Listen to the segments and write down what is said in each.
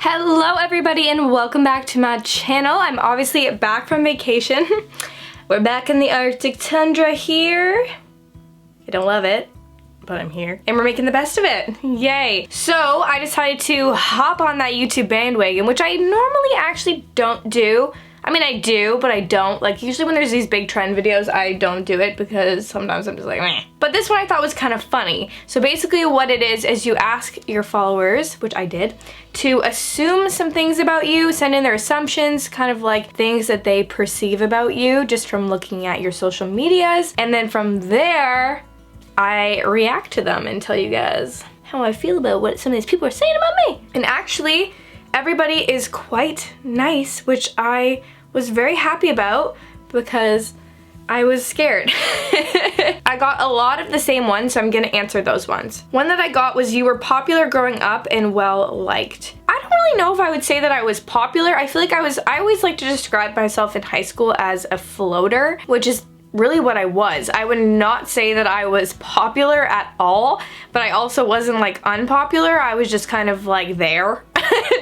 Hello everybody and welcome back to my channel. I'm obviously back from vacation. We're back in the Arctic tundra here. I don't love it, but I'm here. And we're making the best of it. Yay. So I decided to hop on that YouTube bandwagon, which I normally actually don't do. I mean, I do, but I don't. Like, usually when there's these big trend videos, I don't do it because sometimes I'm just like, meh. But this one I thought was kind of funny. So basically what it is you ask your followers, which I did, to assume some things about you, send in their assumptions, kind of like things that they perceive about you just from looking at your social medias. And then from there, I react to them and tell you guys how I feel about what some of these people are saying about me. And actually, everybody is quite nice, which I was very happy about because I was scared. I got a lot of the same ones, so I'm gonna answer those ones. One that I got was, you were popular growing up and well liked. I don't really know if I would say that I was popular. I feel like I always like to describe myself in high school as a floater, which is really what I was. I would not say that I was popular at all, but I also wasn't like unpopular. I was just kind of like there,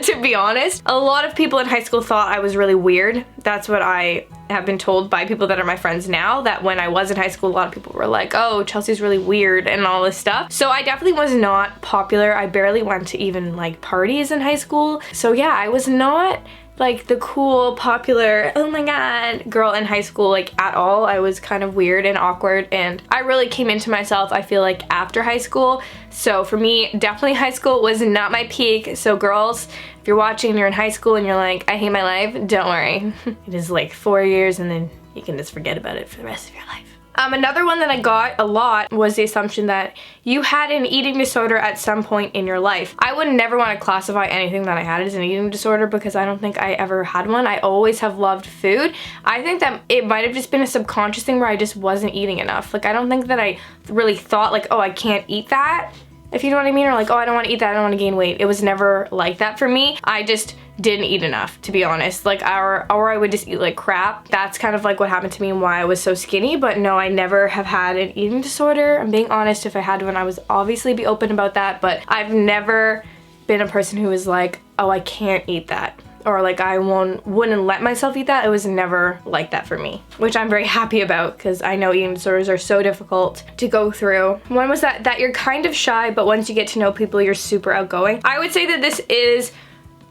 to be honest. A lot of people in high school thought I was really weird. That's what I have been told by people that are my friends now, that when I was in high school, a lot of people were like, oh, Chelsea's really weird and all this stuff. So I definitely was not popular. I barely went to even like parties in high school. So yeah, I was not like the cool, popular, oh my god, girl in high school, like at all. I was kind of weird and awkward, and I really came into myself, I feel like, after high school. So for me, definitely high school was not my peak. So girls, if you're watching and you're in high school and you're like, I hate my life, don't worry. It is like 4 years and then you can just forget about it for the rest of your life. Another one that I got a lot was the assumption that you had an eating disorder at some point in your life. I would never want to classify anything that I had as an eating disorder because I don't think I ever had one. I always have loved food. I think that it might have just been a subconscious thing where I just wasn't eating enough. Like, I don't think that I really thought like, oh, I can't eat that, if you know what I mean, or like, oh, I don't want to eat that, I don't want to gain weight. It was never like that for me. I just didn't eat enough, to be honest. Like, or I would just eat like crap. That's kind of like what happened to me and why I was so skinny. But no, I never have had an eating disorder. I'm being honest. If I had one, I would obviously be open about that. But I've never been a person who was like, oh, I can't eat that, or like I wouldn't let myself eat that. It was never like that for me, which I'm very happy about because I know eating disorders are so difficult to go through. One was that you're kind of shy, but once you get to know people, you're super outgoing. I would say that this is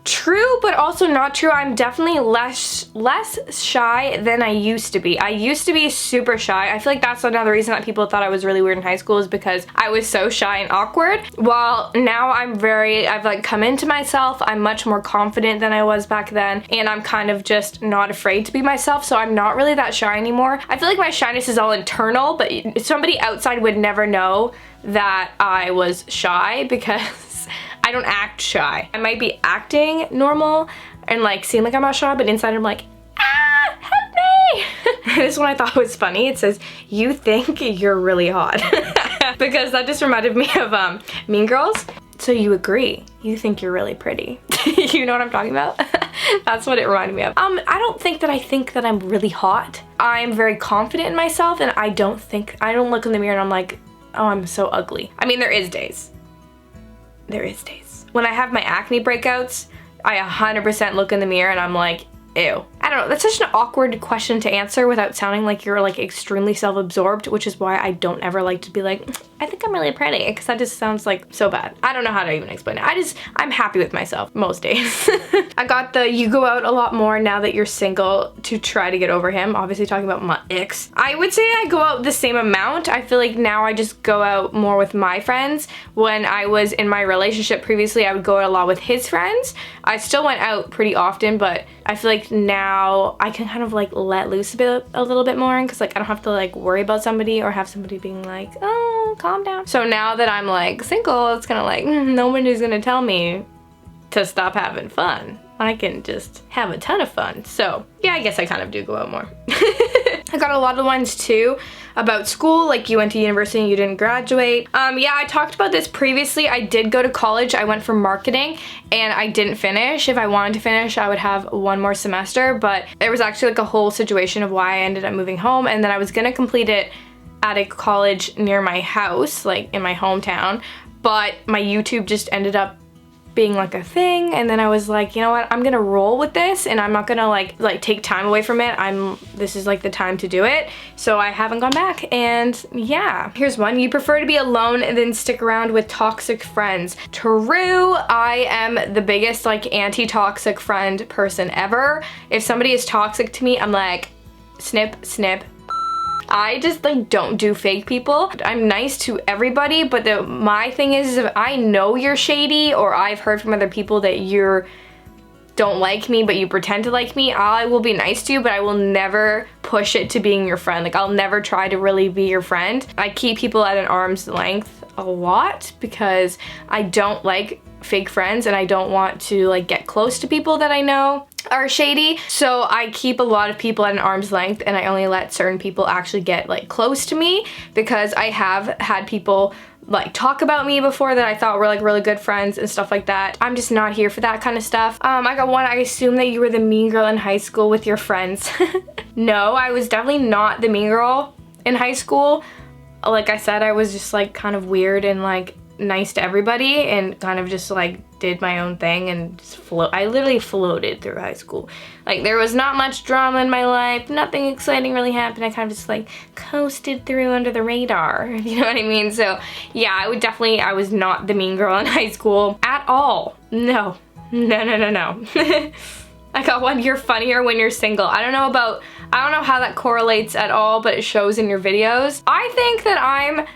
true, but also not true. I'm definitely less shy than I used to be. I used to be super shy. I feel like that's another reason that people thought I was really weird in high school, is because I was so shy and awkward. While now I've like come into myself. I'm much more confident than I was back then, and I'm kind of just not afraid to be myself, so I'm not really that shy anymore. I feel like my shyness is all internal, but somebody outside would never know that I was shy because I don't act shy. I might be acting normal and like seem like I'm not shy, but inside I'm like, ah, help me. This one I thought was funny. It says, you think you're really hot. Because that just reminded me of Mean Girls. So you agree, you think you're really pretty. You know what I'm talking about? That's what it reminded me of. I don't think that I think that I'm really hot. I'm very confident in myself, and I don't look in the mirror and I'm like, oh, I'm so ugly. I mean, there is days. There is days. When I have my acne breakouts, I 100% look in the mirror and I'm like, ew. I don't know, that's such an awkward question to answer without sounding like you're like extremely self-absorbed, which is why I don't ever like to be like, I think I'm really pretty, because that just sounds like so bad. I don't know how to even explain it. I'm happy with myself most days. I got the, you go out a lot more now that you're single to try to get over him. Obviously talking about my ex. I would say I go out the same amount. I feel like now I just go out more with my friends. When I was in my relationship previously, I would go out a lot with his friends. I still went out pretty often, but I feel like now I can kind of like let loose a little bit more, because like I don't have to like worry about somebody or have somebody being like, oh, calm down. So now that I'm like single, it's kind of like nobody's gonna tell me to stop having fun. I can just have a ton of fun. So yeah, I guess I kind of do go out more. I got a lot of ones too about school, like you went to university and you didn't graduate. Yeah, I talked about this previously. I did go to college. I went for marketing and I didn't finish. If I wanted to finish, I would have one more semester, but there was actually like a whole situation of why I ended up moving home, and then I was gonna complete it at a college near my house, like in my hometown, but my YouTube just ended up being like a thing, and then I was like, you know what, I'm gonna roll with this and I'm not gonna like take time away from it. This is like the time to do it. So I haven't gone back, and yeah. Here's one. You prefer to be alone and then stick around with toxic friends. True. I am the biggest like anti-toxic friend person ever. If somebody is toxic to me, I'm like, snip, snip. I just like don't do fake people. I'm nice to everybody, but my thing is if I know you're shady, or I've heard from other people that you don't like me but you pretend to like me, I will be nice to you, but I will never push it to being your friend. Like, I'll never try to really be your friend. I keep people at an arm's length a lot because I don't like fake friends, and I don't want to like get close to people that I know are shady. So I keep a lot of people at an arm's length, and I only let certain people actually get like close to me, because I have had people like talk about me before that I thought were like really good friends and stuff like that. I'm just not here for that kind of stuff. I got one. I assume that you were the mean girl in high school with your friends. No, I was definitely not the mean girl in high school. Like I said, I was just like kind of weird and like nice to everybody, and kind of just like did my own thing and just I literally floated through high school. Like, there was not much drama in my life, nothing exciting really happened. I kind of just like coasted through under the radar, if you know what I mean. So yeah, I was not the mean girl in high school at all. No, no, no, no, no. I got one. You're funnier when you're single. I don't know how that correlates at all, but it shows in your videos. I think that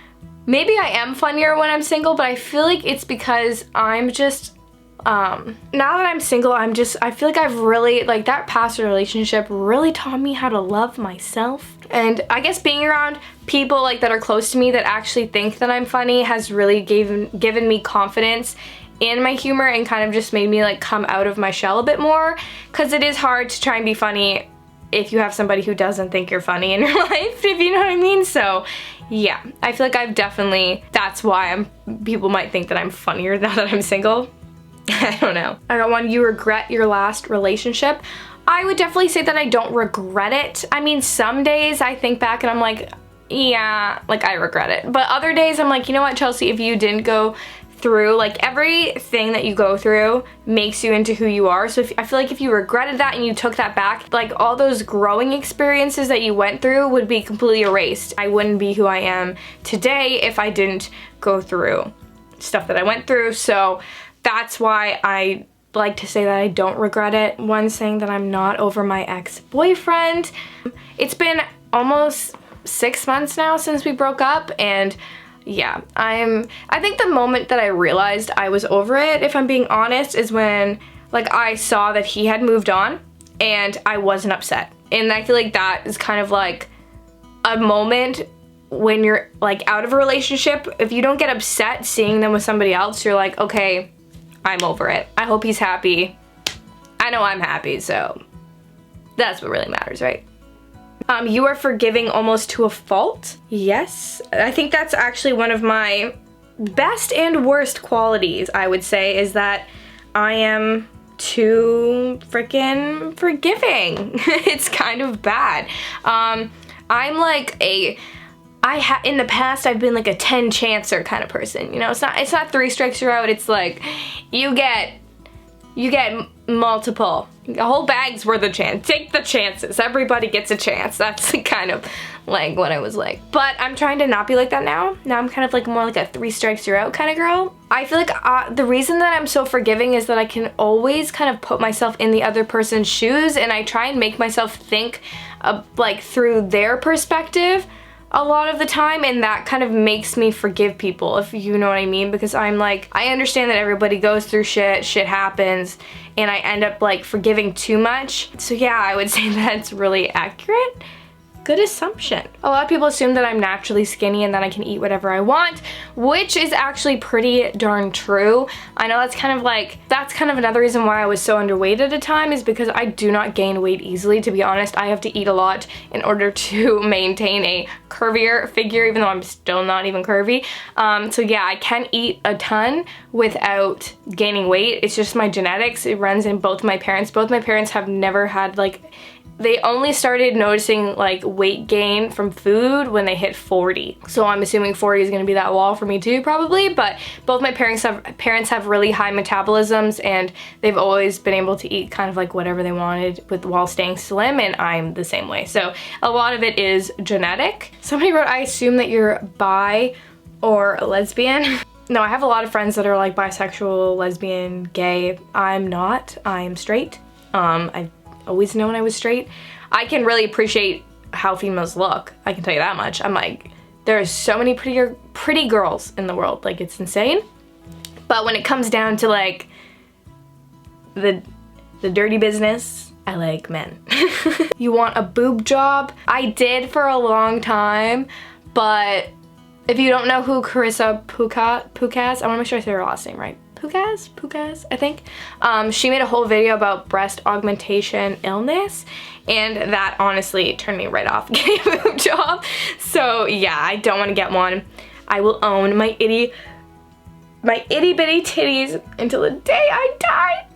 maybe I am funnier when I'm single, but I feel like it's because I'm just, now that I'm single, I feel like I've really, like, that past relationship really taught me how to love myself. And I guess being around people like that are close to me that actually think that I'm funny has really given me confidence in my humor, and kind of just made me like come out of my shell a bit more, because it is hard to try and be funny if you have somebody who doesn't think you're funny in your life, if you know what I mean. So yeah, I feel like I've definitely, that's why people might think that I'm funnier now that I'm single. I don't know. I got one. You regret your last relationship. I would definitely say that I don't regret it. I mean, some days I think back and I'm like, yeah, like I regret it. But other days I'm like, you know what, Chelsea, if you didn't go through, like, everything that you go through makes you into who you are. So I feel like if you regretted that and you took that back, like, all those growing experiences that you went through would be completely erased. I wouldn't be who I am today if I didn't go through stuff that I went through. So that's why I like to say that I don't regret it. One, saying that I'm not over my ex-boyfriend. It's been almost 6 months now since we broke up, and yeah, I think the moment that I realized I was over it, if I'm being honest, is when like I saw that he had moved on and I wasn't upset. And I feel like that is kind of like a moment when you're like out of a relationship. If you don't get upset seeing them with somebody else, you're like, okay, I'm over it. I hope he's happy. I know I'm happy, so that's what really matters, right? You are forgiving almost to a fault. Yes, I think that's actually one of my best and worst qualities, I would say, is that I am too freaking forgiving. It's kind of bad. I'm like in the past I've been like a 10 chancer kind of person, you know. It's not 3 strikes you're out. It's like you get multiple, a whole bag's worth of chance. Take the chances. Everybody gets a chance. That's kind of like what I was like. But I'm trying to not be like that now. Now I'm kind of like more like a 3 strikes you're out kind of girl. I feel like the reason that I'm so forgiving is that I can always kind of put myself in the other person's shoes, and I try and make myself think like through their perspective a lot of the time, and that kind of makes me forgive people, if you know what I mean, because I'm like, I understand that everybody goes through shit happens, and I end up like forgiving too much. So yeah, I would say that's really accurate. Good assumption. A lot of people assume that I'm naturally skinny and that I can eat whatever I want, which is actually pretty darn true. I know that's kind of another reason why I was so underweight at a time, is because I do not gain weight easily. To be honest, I have to eat a lot in order to maintain a curvier figure, even though I'm still not even curvy. So yeah, I can eat a ton without gaining weight. It's just my genetics. It runs in both my parents. Both my parents have never had like they only started noticing like weight gain from food when they hit 40. So I'm assuming 40 is gonna be that wall for me too, probably, but both my parents have really high metabolisms, and they've always been able to eat kind of like whatever they wanted while staying slim, and I'm the same way. So a lot of it is genetic. Somebody wrote, I assume that you're bi or a lesbian. No, I have a lot of friends that are like bisexual, lesbian, gay. I'm not, I'm straight. I've always known I was straight. I can really appreciate how females look, I can tell you that much. I'm like, there are so many pretty girls in the world, like it's insane. But when it comes down to like the dirty business, I like men. You want a boob job? I did for a long time, but if you don't know who Carissa Pukas, I wanna make sure I say her last name right. Pukas, I think. She made a whole video about breast augmentation illness, and that honestly turned me right off getting a boob job. So yeah, I don't want to get one. I will own my itty bitty titties until the day I die.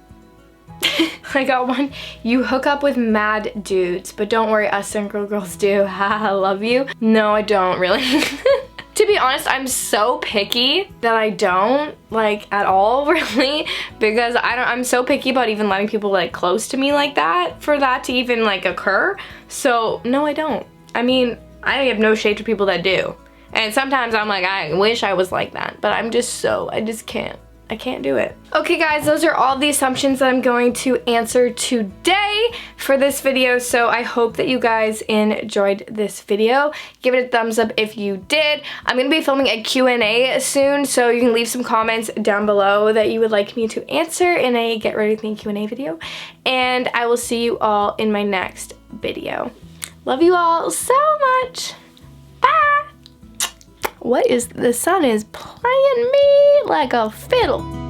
I got one. You hook up with mad dudes, but don't worry, us single girls do. Haha, love you. No, I don't really. To be honest, I'm so picky that I don't, like, at all, really, because I'm so picky about even letting people, like, close to me like that, for that to even, like, occur. So, no, I don't. I mean, I have no shade to people that do. And sometimes I'm like, I wish I was like that, but I just can't. I can't do it. Okay guys, those are all the assumptions that I'm going to answer today for this video, so I hope that you guys enjoyed this video. Give it a thumbs up if you did. I'm gonna be filming a Q&A soon, so you can leave some comments down below that you would like me to answer in a Get Ready With Me Q&A video, and I will see you all in my next video. Love you all so much. Bye! The sun is playing me like a fiddle.